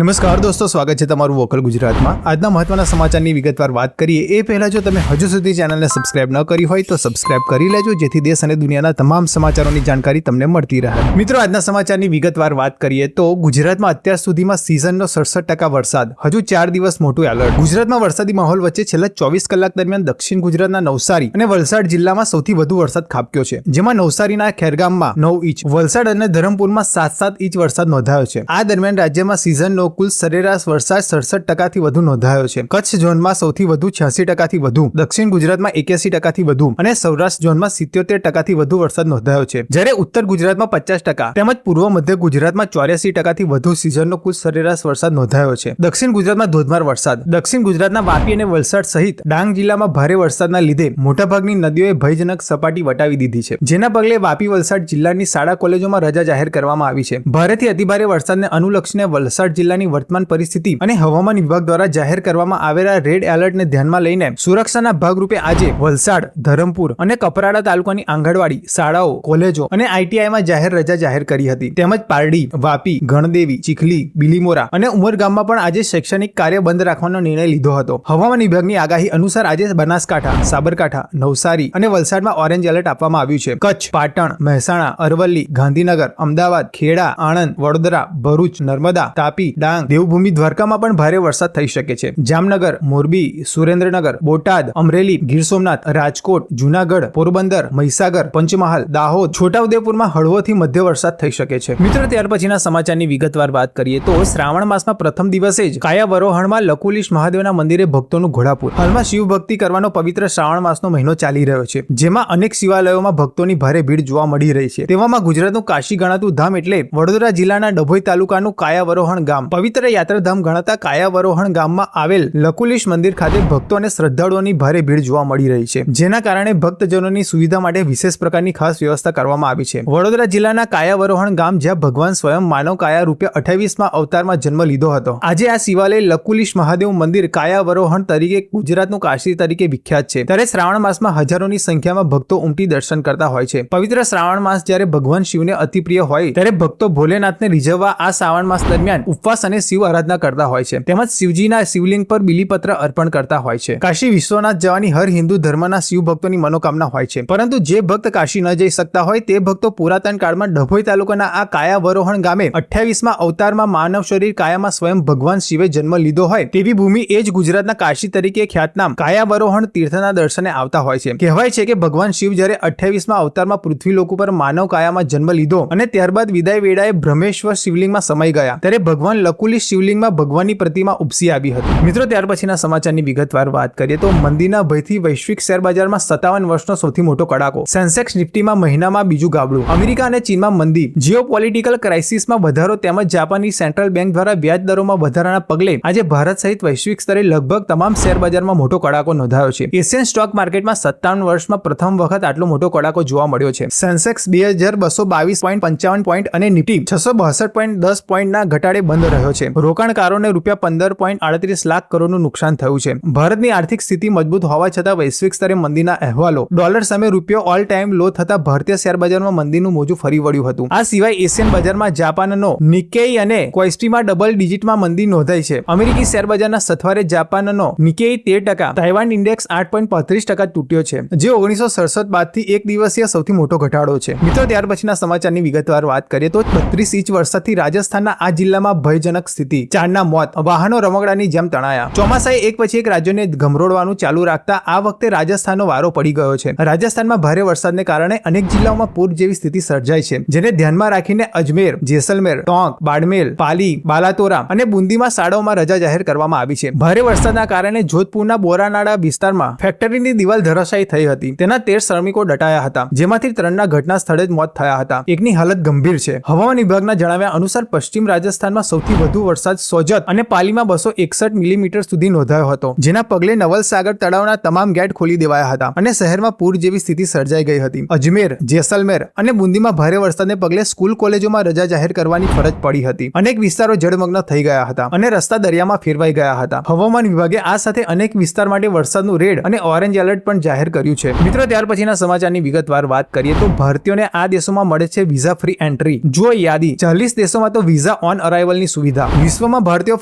નમસ્કાર દોસ્તો, સ્વાગત છે તમારું વોકલ ગુજરાતમાં। આજના મહત્વના સમાચારની વિગતવાર વાત કરીએ એ પહેલા જો તમે હજુ સુધી ચેનલને સબસ્ક્રાઇબ ન કરી હોય તો સબસ્ક્રાઇબ કરી લેજો, જેથી દેશ અને દુનિયાના તમામ સમાચારોની જાણકારી તમને મળતી રહે। મિત્રો, આજના સમાચારની વિગતવાર વાત કરીએ તો ગુજરાતમાં અત્યાર સુધીમાં સિઝનનો 67% વરસાદ, હજુ 4 દિવસ મોટું એલર્ટ। ગુજરાતમાં વરસાદી માહોલ વચ્ચે છેલ્લા 24 કલાક દરમિયાન દક્ષિણ ગુજરાતના નવસારી અને વલસાડ જિલ્લામાં સૌથી વધુ વરસાદ ખાબક્યો છે, જેમાં નવસારીના ખેરગામમાં 9 ઇંચ, વલસાડ અને ધરમપુરમાં 7 ઇંચ વરસાદ નોંધાયો છે। આ દરમિયાન રાજ્યમાં સિઝનનો કુલ સરેરાશ વરસાદ 67% વધુ નોંધાયો છે। કચ્છ ઝોનમાં સૌથી વધુ 86% વધુ, દક્ષિણ ગુજરાતમાં 81% વધુ અને સૌરાષ્ટ્ર ઝોનમાં 77% વધુ વરસાદ નોંધાયો છે, જ્યારે ઉત્તર ગુજરાતમાં 50% તેમજ પૂર્વ મધ્ય ગુજરાતમાં 84% વધુ સિઝનનો કુલ સરેરાશ વરસાદ નોંધાયો છે। દક્ષિણ ગુજરાતમાં ધોધમાર વરસાદ, દક્ષિણ ગુજરાતના વાપી અને વલસાડ સહિત ડાંગ જિલ્લામાં ભારે વરસાદના લીધે મોટાભાગની નદીઓએ ભયજનક સપાટી વટાવી દીધી છે, જેના પગલે વાપી વલસાડ જિલ્લાની શાળા કોલેજોમાં રજા જાહેર કરવામાં આવી છે। ભારેથી અતિભારે વરસાદને અનુલક્ષીને વલસાડ જિલ્લાની વર્તમાન પરિસ્થિતિ અને હવામાન વિભાગ દ્વારા જાહેર કરવામાં આવેલા રેડ એલર્ટને ધ્યાનમાં લઈને સુરક્ષાના ભાગરૂપે આજે વલસાડ, ધરમપુર અને કપરાડા તાલુકાની આંગણવાડી, શાળાઓ, કોલેજો અને આઈટીઆઈમાં જાહેર રજા જાહેર કરી હતી। તેમજ પારડી, વાપી, ગણદેવી, ચીખલી, બિલીમોરા અને ઉમરગામમાં પણ આજે શૈક્ષણિક કાર્ય બંધ રાખવાનો નિર્ણય લીધો હતો। હવામાન વિભાગની આગાહી અનુસાર આજે બનાસકાંઠા, સાબરકાંઠા, નવસારી અને વલસાડમાં ઓરેન્જ એલર્ટ આપવામાં આવ્યું છે। કચ્છ, પાટણ, મહેસાણા, અરવલ્લી, ગાંધીનગર, અમદાવાદ, ખેડા, આણંદ, વડોદરા, ભરૂચ, નર્મદા, તાપી, ડાંગ, દેવભૂમિ દ્વારકામાં પણ ભારે વરસાદ થઈ શકે છે। જામનગર, મોરબી, સુરેન્દ્રનગર, બોટાદ, અમરેલી, ગીર સોમનાથ, રાજકોટ, જૂનાગઢ, પોરબંદર, મહીસાગર, પંચમહાલ, દાહોદ, છોટાઉદેપુરમાં હળવોથી મધ્ય વરસાદ થઈ શકે છે। મિત્રો, ત્યાર પછીના સમાચારની વિગતવાર વાત કરીએ તો શ્રાવણ માસમાં પ્રથમ દિવસે જ કાયાવરોહણમાં લકુલીશ મહાદેવના મંદિરે ભક્તોનું ઘોડાપુર। હાલમાં શિવ ભક્તિ કરવાનો પવિત્ર શ્રાવણ માસનો મહિનો ચાલી રહ્યો છે, જેમાં અનેક શિવાલયોમાં ભક્તોની ભારે ભીડ જોવા મળી રહી છે। તેવામાં ગુજરાતનું કાશી ગણાતું ધામ એટલે વડોદરા જિલ્લાના ડભોઈ તાલુકાનું કાયાવરોહણ ગામ પવિત્ર યાત્રાધામ ગણાતા કાયાવરોહણ ગામમાં આવેલ લકુલીશ મંદિર ખાતે ભક્તો અને શ્રદ્ધાળુઓની ભારે ભીડ જોવા મળી રહી છે, જેના કારણે ભક્તજનોની સુવિધા માટે વિશેષ પ્રકારની ખાસ વ્યવસ્થા કરવામાં આવી છે। વડોદરા જિલ્લાના કાયાવરોહણ ગામ જ્યાં ભગવાન સ્વયં માનવ કાયા રૂપે 28મા અવતારમાં જન્મ લીધો હતો, આજે આ શિવાલય લકુલીશ મહાદેવ મંદિર કાયાવરોહણ તરીકે ગુજરાતનું કાશી તરીકે વિખ્યાત છે। ત્યારે શ્રાવણ માસમાં હજારોની સંખ્યામાં ભક્તો ઉમટી દર્શન કરતા હોય છે। પવિત્ર શ્રાવણ માસ જ્યારે ભગવાન શિવને અતિ પ્રિય હોય ત્યારે ભક્તો ભોલેનાથને રીઝવવા આ શ્રાવણ માસ દરમિયાન ઉપવાસ અને શિવ આરાધના કરતા હોય છે, તેમજ શિવજીના શિવલિંગ પર બિલીપત્ર અર્પણ કરતા હોય છે। કાશી વિશ્વનાથ જવાની હર હિન્દુ ધર્મના શિવ ભક્તોની મનોકામના હોય છે, પરંતુ જે ભક્ત કાશી ન જઈ શકતા હોય તે ભક્તો પુરાતન કાળમાં ડભોઈ તાલુકાના આ કાયાવરોહણ ગામે 28મા અવતારમાં માનવ શરીર કાયામાં સ્વયં ભગવાન શિવે જન્મ લીધો હોય તેવી ભૂમિ એ જ ગુજરાતના કાશી તરીકે ખ્યાતનામ કાયાવરોહણ તીર્થના દર્શને આવતા હોય છે। કહેવાય છે કે ભગવાન શિવ જ્યારે 28મા અવતારમાં પૃથ્વી લોક ઉપર માનવ કાયામાં જન્મ લીધો અને ત્યારબાદ વિદાય વેળાએ બ્રહ્મેશ્વર શિવલિંગમાં સમાઈ ગયા, ત્યારે ભગવાન લકુલીશ શિવલિંગમાં ભગવાનની પ્રતિમા ઉપસી આવી હતી। મિત્રો, ત્યાર પછીના સમાચારની વિગતવાર વાત કરીએ તો મંદીના ભયથી વૈશ્વિક શેર બજારમાં 57 વર્ષનો સૌથી મોટો કડાકો, સેન્સેક્સ નિફ્ટીમાં મહિનામાં બીજું ગાબડું, અમેરિકા અને ચીનમાં મંદી, જીઓપોલિટિકલ ક્રાઇસિસમાં વધારો તેમજ જાપાનની સેન્ટ્રલ બેંક દ્વારા વ્યાજ દરોમાં વધારાના પગલે આજે ભારત સહિત વૈશ્વિક સ્તરે લગભગ તમામ શેર બજારમાં મોટો કડાકો નોંધાયો છે। એશિયન સ્ટોક માર્કેટમાં 57 વર્ષમાં પ્રથમ વખત આટલો મોટો કડાકો જોવા મળ્યો છે। સેન્સેક્સ 2222.55 પોઈન્ટ અને નિફ્ટી 662.10 પોઈન્ટના ઘટાડે બંધ રહ્યો છે। રોકાણકારોને ₹15.38 લાખ કરોડનું નુકસાન થયું છે। ભારતની આર્થિક સ્થિતિ મજબૂત હોવા છતાં વૈશ્વિક સ્તરે મંદીના અહેવાલો, ડોલર સામે રૂપિયો ઓલ ટાઈમ લો થતા ભારતીય શેર બજારમાં મંદીનું મોજું ફરી વળ્યું હતું। આ સિવાય એશિયન બજારમાં જાપાનનો નિક્કેઈ અને કોસ્પીમાં ડબલ ડિજિટમાં મંદી નોંધાઈ છે। અમેરિકી શેર બજારના સથવારે જાપાનનો નિક્કેઈ 13%, તાઇવાન ઇન્ડેક્સ 8.35% તૂટ્યો છે, જે 1967 બાદથી એક દિવસીય સૌથી મોટો ઘટાડો છે। મિત્રો, ત્યાર પછીના સમાચારની વિગતવાર વાત કરીએ તો 32 ઇંચ વરસાદથી રાજસ્થાનના આ જિલ્લામાં ભયજનક સ્થિતિ, 4ના મોત, વાહનો રમકડાની જેમ તણાયા। ચોમાસાએ એક પછી એક રાજ્યોને ગમરોડવાનું ચાલુ રાખતા આ વખતે રાજસ્થાનનો વારો પડી ગયો છે। રાજસ્થાનમાં ભારે વરસાદને કારણે અનેક જિલ્લાઓમાં પૂર જેવી સ્થિતિ સર્જાઈ છે, જેને ધ્યાનમાં રાખીને અજમેર, જેસલમેર, ટોંક, બાડમેર, પાલી, બાલાતોરા અને બુંદીમાં શાળાઓમાં રજા જાહેર કરવામાં આવી છે। ભારે વરસાદના કારણે જોધપુરના બોરાનાડા વિસ્તારમાં ફેક્ટરીની દિવાલ ધરાશાયી થઈ હતી, તેના 13 શ્રમિકો દટાયા હતા, જેમાંથી 3ના ઘટના સ્થળે જ મોત થયા હતા, એકની હાલત ગંભીર છે। હવામાન વિભાગના જણાવ્યા અનુસાર પશ્ચિમ રાજસ્થાનમાં સૌથી વધુ વરસાદ સોજત અને પાલીમાં 261 મિલીમીટર સુધી નોંધાયો હતો, જેના પગલે નવલસાગર તળાવના તમામ ગેટ ખોલી દેવાયા હતા અને શહેરમાં પૂર જેવી સ્થિતિ સર્જાઈ ગઈ હતી। અજમેર, જેસલમેર અને બુંદીમાં ભારે વરસાદને પગલે સ્કૂલ કોલેજોમાં રજા જાહેર કરવાની ફરજ પડી હતી। અનેક વિસ્તારો જળમગ્ન થઈ ગયા હતા અને રસ્તા દરિયામાં ફેરવાઈ ગયા હતા। હવામાન વિભાગે આ સાથે અનેક વિસ્તાર માટે વરસાદનું રેડ અને ઓરેન્જ એલર્ટ પણ જાહેર કર્યું છે। મિત્રો, ત્યાર પછીના સમાચારની વિગતવાર વાત કરીએ તો ભારતીયોને આ દેશોમાં મળે છે વિઝા ફ્રી એન્ટ્રી। જુઓ યાદી, 40 દેશોમાં તો વિઝા ઓન અરાઇવલની સુવિધા સુવિધા. વિશ્વમાં ભારતીયો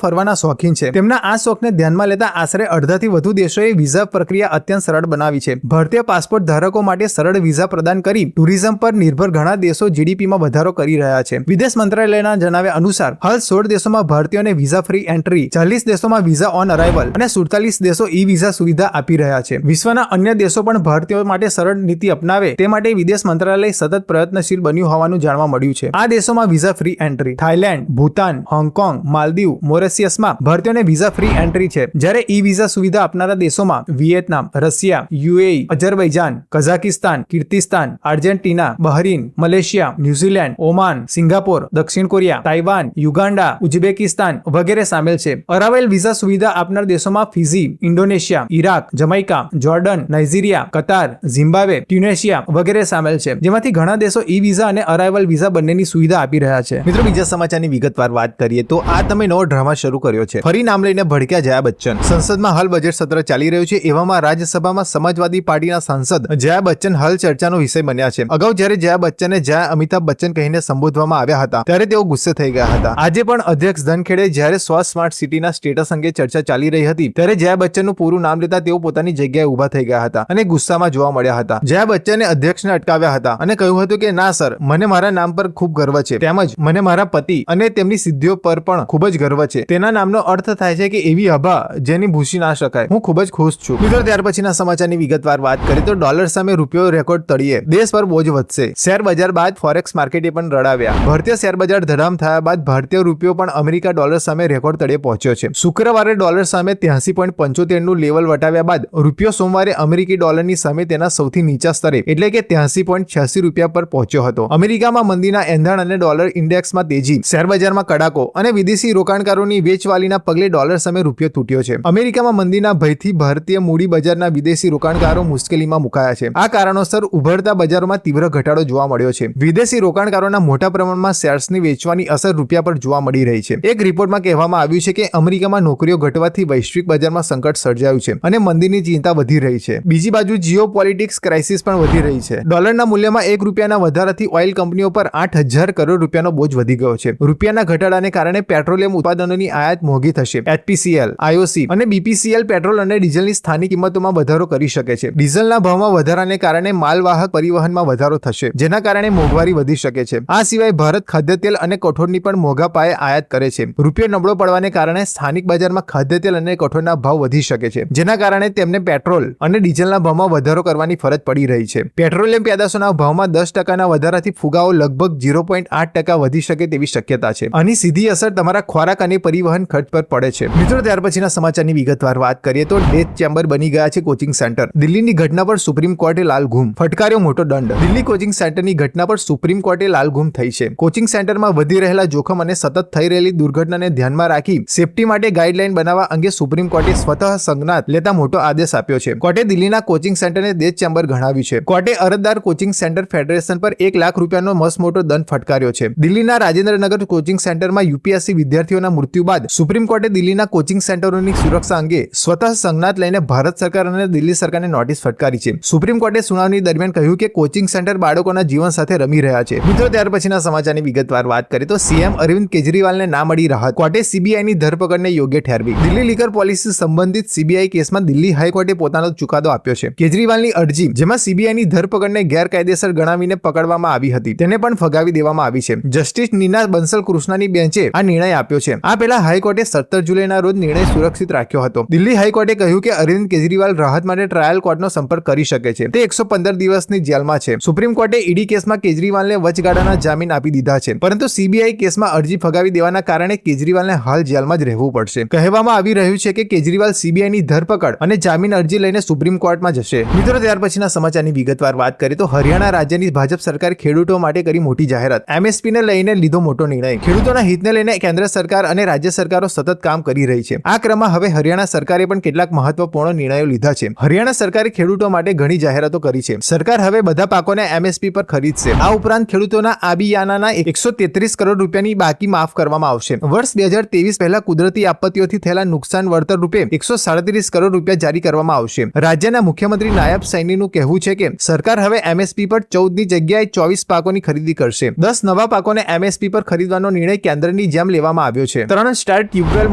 ફરવાના શોખીન છે. તેમના આ શોખને ધ્યાનમાં લેતા આશરે અડધાથી વધુ દેશોએ વિઝા પ્રક્રિયા અત્યંત સરળ બનાવી છે. ભારતીય પાસપોર્ટ ધારકો માટે સરળ વિઝા પ્રદાન કરી ટુરિઝમ પર નિર્ભર ઘણા દેશો જીડીપીમાં વધારો કરી રહ્યા છે. વિદેશ મંત્રાલયના જણાવ્યા અનુસાર હાલ 16 દેશોમાં ભારતીયોને વિઝા ફ્રી એન્ટ્રી, 40 દેશોમાં વિઝા ઓન અરાઇવલ અને 47 દેશો ઈ વિઝા સુવિધા આપી રહ્યા છે. વિશ્વના અન્ય દેશો પણ ભારતીયો માટે સરળ નીતિ અપનાવે તે માટે વિદેશ મંત્રાલય સતત પ્રયત્નશીલ બન્યું હોવાનું જાણવા મળ્યું છે. આ દેશોમાં visa free entry Thailand, Bhutan, Hong Kong, Maldives, મોરેશિયસમાં ભારતીયોને વિઝા ફ્રી એન્ટ્રી છે. જ્યારે ઈ વિઝા સુવિધા આપનારા દેશોમાં Vietnam, Russia, UAE, Azerbaijan, Kazakhstan, Kyrgyzstan, Argentina, Bahrain, Malaysia, New Zealand, Oman, Singapore, દક્ષિણ કોરિયા, તાઇવાન, યુગાન્ડા, ઉઝબેકિસ્તાન વગેરે સામેલ છે. અરાઇવલ વિઝા સુવિધા આપનાર દેશોમાં Fiji, Indonesia, Iraq, Jamaica, Jordan, Nigeria, Qatar, Zimbabwe, Tunisia વગેરે સામેલ છે, જેમાંથી ઘણા દેશો ઈ વિઝા અને અરાઇવલ વિઝા બંનેની સુવિધા આપી રહ્યા છે. મિત્રો, બીજા સમાચારની વિગતવાર વાત કરીએ તો આ તમે નવો ડ્રામા શરૂ કર્યો છે. ફરી નામ લઈને ભડક્યા જયા બચ્ચન. સંસદમાં હાલ બજેટ સત્ર ચાલી રહ્યું છે. એવામાં રાજ્યસભામાં સમાજવાદી પાર્ટીના સાંસદ જયા બચ્ચન હાલ ચર્ચાનો વિષય બન્યા છે. અગાઉ જ્યારે જયા બચ્ચને જયા અમિતાભ બચ્ચન કહીને સંબોધવામાં આવ્યા હતા ત્યારે તેઓ ગુસ્સે થઈ ગયા હતા. આજે પણ અધ્યક્ષ ધનખેડે જ્યારે સ્માર્ટ સિટીના સ્ટેટસ અંગે ચર્ચા ચાલી રહી હતી ત્યારે જયા બચ્ચનનું પૂરું નામ લેતા તેઓ પોતાની જગ્યાએ ઉભા થઈ ગયા હતા અને ગુસ્સામાં જોવા મળ્યા હતા. જયા બચ્ચને અધ્યક્ષને અટકાવ્યા હતા અને કહ્યું હતું કે ના સર, મને મારા નામ પર ખૂબ ગર્વ છે, તેમજ મને મારા પતિ અને તેમની સિદ્ધિઓ પર પણ ખૂબ જ ગર્વ છે. તેના નામનો અર્થ થાય છે કે એવી હવા જેની ભૂસી ના શકાય. હું ખૂબ જ ખુશ છું. મિત્રો, ત્યાર પછીના સમાચારની વિગતવાર વાત કરીએ તો ડોલર સામે રૂપિયો રેકોર્ડ તળિયે, દેશ પર બોજ વધશે. શેર બજાર બાદ ફોરેક્સ માર્કેટે પણ રડાવ્યા. ભારતીય શેર બજાર ધડામ થયા બાદ ભારતીય રૂપિયો પણ અમેરિકા ડોલર સામે રેકોર્ડ તળિયે પહોંચ્યો છે. શુક્રવારે ડોલર સામે 83.75 નું લેવલ વટાવ્યા બાદ રૂપિયો સોમવારે અમેરિકી ડોલરની સામે તેના સૌથી નીચા સ્તરે એટલે કે 83.86 રૂપિયા પર પહોંચ્યો હતો. અમેરિકામાં મંદીના એંધાણ અને ડોલર ઇન્ડેક્સમાં તેજી, શેરબજારમાં કડાકો અને વિદેશી રોકાણકારોની વેચવાલીના પગલે ડોલર સામે રૂપિયો તૂટ્યો છે. અમેરિકામાં મંદીના ભયથી ભારતીય મૂડી બજારના વિદેશી રોકાણકારો મુશ્કેલીમાં મુકાયા છે. આ કારણોસર ઉભરતા બજારોમાં તીવ્ર ઘટાડો જોવા મળ્યો છે. વિદેશી રોકાણકારોના મોટા પ્રમાણમાં શેર્સની વેચવાની અસર રૂપિયા પર જોવા મળી રહી છે. એક રિપોર્ટમાં કહેવામાં આવ્યું છે કે અમેરિકામાં નોકરીઓ ઘટવાથી વૈશ્વિક બજારમાં સંકટ સર્જાયું છે અને મંદીની ચિંતા વધી રહી છે. બીજી બાજુ જીઓપોલિટિક્સ ક્રાઇસિસ પણ વધી રહી છે. ડોલરના મૂલ્યમાં 1 રૂપિયાના વધારાથી ઓઇલ કંપનીઓ પર 8,000 કરોડ રૂપિયાનો બોજ વધી ગયો છે. રૂપિયાના ઘટાડાને કારણે પેટ્રોલિયમ ઉત્પાદનોની આયાત મોંઘી થશે. એચપીસીએલ, આઈઓસી અને બીપીસીએલ પેટ્રોલ અને ડીઝલની સ્થાનિક કિંમતોમાં વધારો કરી શકે છે. ડીઝલના ભાવમાં વધારાને કારણે માલવાહક પરિવહનમાં વધારો થશે, જેના કારણે મોંઘવારી વધી શકે છે. આ સિવાય ભારત ખાદ્યતેલ અને કઠોળની પણ મોંઘા પાયે આયાત કરે છે. રૂપિયો નબળો પડવાને કારણે સ્થાનિક બજારમાં ખાદ્યતેલ અને કઠોળના ભાવ વધી શકે છે, જેના કારણે તેમને પેટ્રોલ અને ડીઝલના ભાવમાં વધારો કરવાની ફરજ પડી રહી છે. પેટ્રોલિયમ પેદાશોના ભાવમાં 10% વધારાથી ફુગાવો લગભગ 0.8% વધી શકે તેવી શક્યતા છે. આની સીધી અસર તમારા ખોરાક અને પરિવહન ખર્ચ પર પડે છે. મિત્રો, ત્યાર પછીના સમાચારની વિગતવાર વાત કરીએ તો ડેથ ચેમ્બર બની ગયા છે કોચિંગ સેન્ટર. દિલ્હીની ઘટના પર સુપ્રીમ કોર્ટે લાલઘૂમ, ફટકાર્યો મોટો દંડ. દિલ્હી કોચિંગ સેન્ટરની ઘટના પર સુપ્રીમ કોર્ટે લાલઘૂમ થઈ છે. કોચિંગ સેન્ટરમાં વધી રહેલા જોખમ અને સતત થઈ રહેલી દુર્ઘટનાને ધ્યાનમાં રાખી સેફટી માટે ગાઈડલાઈન બનાવવા અંગે સુપ્રીમ કોર્ટે સ્વતઃ સંજ્ઞાત લેતા મોટો આદેશ આપ્યો છે. કોર્ટે દિલ્હીના કોચિંગ સેન્ટરને ડેથ ચેમ્બર ગણાવ્યું છે. કોર્ટે અરજદાર કોચિંગ સેન્ટર ફેડરેશન પર 1 લાખ રૂપિયાનો મસમોટો દંડ ફટકાર્યો છે. દિલ્હીના રાજેન્દ્રનગર કોચિંગ સેન્ટરમાં યુપીએસસી વિદ્યાર્થીઓના મૃત્યુ બાદ સુપ્રીમ કોર્ટે દિલ્હીના કોચિંગ સેન્ટરોની સુરક્ષા અંગે સ્વતઃ સંજ્ઞાત લઈને ભારત સરકાર અને દિલ્હી સરકારને નોટિસ ફટકારી છે. સુપ્રીમ કોર્ટે સુનાવણી દરમિયાન કહ્યું કે કોચિંગ સેન્ટર બાળકોના જીવન સાથે રમી રહ્યા છે. મિત્રો, ત્યાર પછીના સમાચારની વિગતવાર વાત કરીએ તો સીએમ અરવિંદ કેજરીવાલને ના મળી રાહત. કોર્ટે સીબીઆઈની ધરપકડને યોગ્ય ઠેરવી. દિલ્હી લીકર પોલિસી સંબંધિત સીબીઆઈ કેસમાં દિલ્હી હાઈકોર્ટે પોતાનો ચુકાદો આપ્યો છે. કેજરીવાલની અરજી, જેમાં સીબીઆઈની ધરપકડને ગેરકાયદેસર ગણાવીને પકડવામાં આવી હતી, તેને પણ ફગાવી દેવામાં આવી છે. જસ્ટિસ નીના બંસલ કૃષ્ણાની બેન્ચે આ નિર્ણય આપ્યો છે. આ પહેલા હાઈકોર્ટે 17 જુલાઈના રોજ નિર્ણય સુરક્ષિત રાખ્યો હતો. દિલ્હી હાઈકોર્ટે કહ્યું કે અરવિંદ કેજરીવાલ રાહત માટે ટ્રાયલ કોર્ટનો સંપર્ક કરી શકે છે. તે 115 દિવસની જેલમાં છે. સુપ્રીમ કોર્ટે ઈડી કેસમાં કેજરીવાલને વચગાળાના જામીન આપી દીધા છે, પરંતુ સીબીઆઈ કેસમાં અરજી ફગાવી દેવાના કારણે કેજરીવાલને હાલ જેલમાં જ રહેવું પડશે. કહેવામાં આવી રહ્યું છે કે કેજરીવાલ સીબીઆઈની ધરપકડ અને જામીન અરજી લઈને સુપ્રીમ કોર્ટમાં જશે. મિત્રો, ત્યાર પછીના સમાચારની વિગતવાર વાત કરીએ તો હરિયાણા રાજ્યની ભાજપ સરકાર ખેડૂતો માટે કરી મોટી જાહેરાત. એમએસપીને લઈને લીધો મોટો નિર્ણય. ખેડૂતોના હિતને લઈને કેન્દ્ર સરકાર અને રાજ્ય સરકારો સતત કામ કરી રહી છે. આ ક્રમમાં હવે હરિયાણા સરકારે પણ કેટલાક મહત્વપૂર્ણ નિર્ણયો લીધા છે. હરિયાણા સરકારે ખેડૂતો માટે ઘણી જાહેરાતો કરી છે. સરકાર હવે બધા પાકોને એમએસપી પર ખરીદશે. આ ઉપરાંત ખેડૂતોના આબિયાના 133 કરોડ રૂપિયાની બાકી માફ કરવામાં આવશે. વર્ષ 2023 પહેલા કુદરતી આપત્તિઓથી થયેલા નુકસાન વળતર રૂપે 137 કરોડ રૂપિયા જારી કરવામાં આવશે. રાજ્યના મુખ્યમંત્રી નાયબ સૈનીનું કહેવું છે કે સરકાર હવે એમએસપી પર 14ની જગ્યાએ 24 પાકોની ખરીદી કરશે. 10 નવા પાકોને એમએસપી પર ખરીદવાનો નિર્ણય કેન્દ્રની જેમ લેવામાં આવ્યો છે. 3 સ્ટાર ટ્યુબવેલ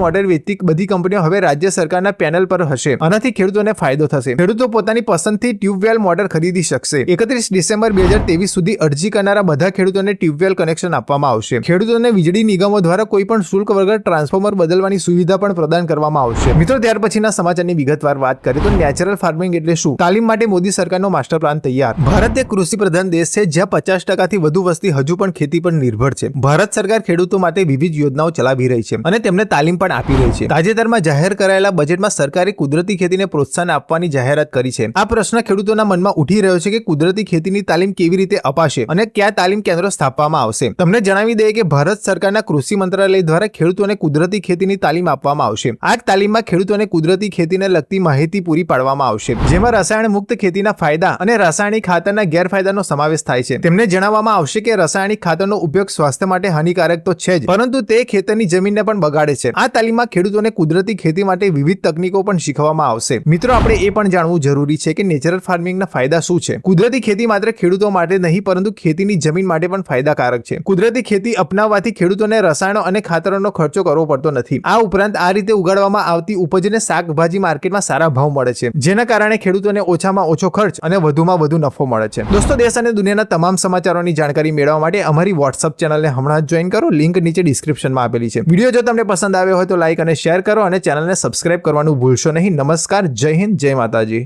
મોડેલ વેચતી બધી કંપનીઓ હવે રાજ્ય સરકારના પેનલ પર હશે. આનાથી ખેડૂતોને ફાયદો થશે. ખેડૂતો પોતાની પસંદથી ટ્યુબવેલ મોડેલ ખરીદી શકશે. 31 ડિસેમ્બર 2023 સુધી અરજી કરનારા બધા ખેડૂતોને ટ્યુબવેલ કનેક્શન આપવામાં આવશે. ખેડૂતોને વીજળી નિગમો દ્વારા કોઈ પણ શુલ્ક વગર ટ્રાન્સફોર્મર બદલવાની સુવિધા પણ પ્રદાન કરવામાં આવશે. મિત્રો, ત્યાર પછીના સમાચારની વિગતવાર વાત કરીએ તો નેચરલ ફાર્મિંગ એટલે શું? તાલીમ માટે મોદી સરકારનો માસ્ટર પ્લાન તૈયાર. ભારત એક કૃષિ પ્રધાન દેશ છે જ્યાં 50% થી વધુ વસ્તી હજુ પણ ખેતી પર નિર્ભર છે. ભારત સરકાર ખેડૂતો માટે વિવિધ યોજનાઓ ચલાવી રહી છે અને તેમને તાલીમ પણ આપી રહી છે. તાજેતરમાં જાહેર કરાયેલા બજેટમાં સરકારે કુદરતી ખેતીને પ્રોત્સાહન આપવાની જાહેરાત કરી છે. આ પ્રશ્ન ખેડૂતોના મનમાં ઉઠી રહ્યો છે કે કુદરતી ખેતીની તાલીમ કેવી રીતે અપાશે અને કયા તાલીમ કેન્દ્રો સ્થાપવામાં આવશે. તમને જણાવી દઈએ કે ભારત સરકારના કૃષિ મંત્રાલય દ્વારા ખેડૂતોને કુદરતી ખેતીની તાલીમ આપવામાં આવશે. આ તાલીમમાં ખેડૂતોને કુદરતી ખેતીને લગતી માહિતી પૂરી પાડવામાં આવશે, જેમાં રસાયણ મુક્ત ખેતીના ફાયદા અને રાસાયણિક ખાતરના ગેરફાયદાનો સમાવેશ થાય છે. તેમને જણાવવામાં આવશે કે રાસાયણિક ખાતરનો ઉપયોગ સ્વાસ્થ્ય માટે હાનિકારક તો છે જ, પરંતુ તે ખેતરની જમીનને પણ બગાડે છે. આ તાલીમમાં ખેડૂતોને કુદરતી ખેતી માટે વિવિધ તકનીકો પણ શીખવવામાં આવશે. મિત્રો, આપણે એ પણ જાણવું જરૂરી છે કે નેચરલ ફાર્મિંગના ફાયદા શું છે. કુદરતી ખેતી માત્ર ખેડૂતો માટે નહીં, પરંતુ ખેતીની જમીન માટે પણ ફાયદાકારક છે. કુદરતી ખેતી અપનાવવાથી ખેડૂતોને રસાયણો અને ખાતરોનો ખર્ચો કરવો પડતો નથી. આ ઉપરાંત આ રીતે ઉગાડવામાં આવતી ઉપજને શાકભાજી માર્કેટમાં સારા ભાવ મળે છે, જેના કારણે ખેડૂતોને ઓછામાં ઓછો ખર્ચ અને વધુમાં વધુ નફો મળે છે. દોસ્તો, દેશ અને દુનિયાના તમામ સમાચારોની જાણકારી મેળવવા માટે અમારી વોટ્સઅપ ચેનલને હમણાં જ જોઈન કરો. લિંક નીચે ડિસ્ક્રિપ્શનમાં આપેલી છે. વિડીયો જો તમને પસંદ આવ્યો હોય તો લાઈક અને શેર કરો અને ચેનલને સબસ્ક્રાઇબ કરવાનું ભૂલશો નહીં. નમસ્કાર, જય હિન્દ, જય માતાજી.